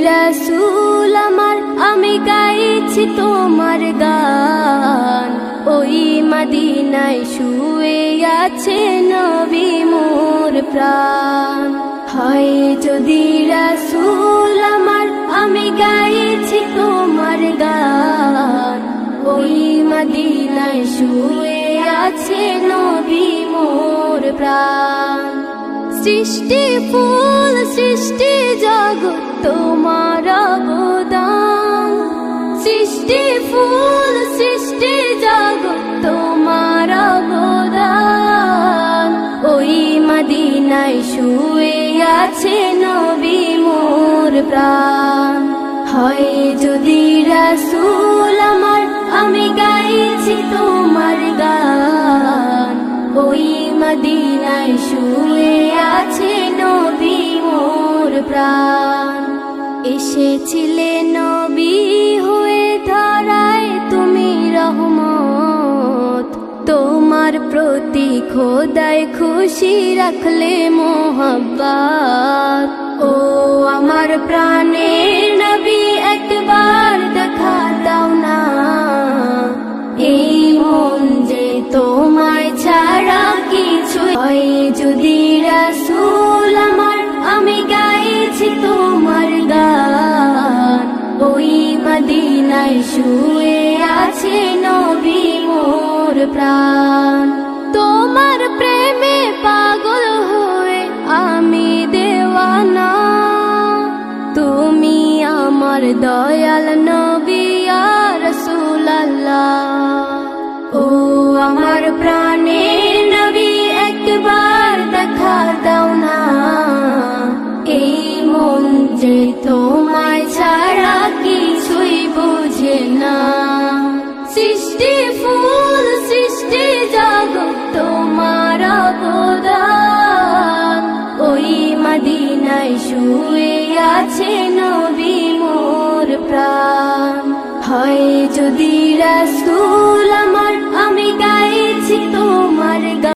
রাসূল আমার, আমি গাইছি তোমার গান। ওই মদিনায় শুয়ে আছে নবী মোর প্রাণ। হয় যদি রাসূল আমার, আমি গাইছি তোমার গান। ওই মদিনায় শুয়ে আছে নবী মোর প্রাণ। সৃষ্টি ফুল সৃষ্টি জগৎ তোমার অবদান। সৃষ্টি ফুল সৃষ্টি জগৎ তোমার অবদান। ওই মদিনায় শুয়ে আছে নবী মোর প্রাণ। হয় যদি রাসূল আমার, আমি গাইছি তোমার গান। ওই মদিনায় শুয়ে আছে নবী মোর প্রাণ। এসেছিলে নবী হয়ে ধরায় তুমি রহমত। তোমার প্রতি খোদায় খুশি রাখলে মোহাব্বত। ও আমার প্রাণের নবী, একবার দেখা দাও না। এই মন যে তোমায় ছাড়া কিছু। হয় যদি রাসূল আমার, আমি গাইছি তোমার গান। ওই মদিনায় শুয়ে আছে নবী মোর প্রাণ। তোমার প্রেমে পাগল হয়ে আমি দেওয়ানা। তুমি আমার দয়াল নবী ইয়া রাসূলুল্লাহ। ও আমার প্রাণের নবী, একবার দেখা দাও না। এই মন যে তোমায় ছাড়া কিছুই বুঝে না। সৃষ্টি ফুল সৃষ্টি জগৎ তোমার অবদান। ওই মদিনায় শুয়ে আছে নবী মোর প্রাণ। হয় যদি রাসূল আমার, আমি গাইছি তোমার গান।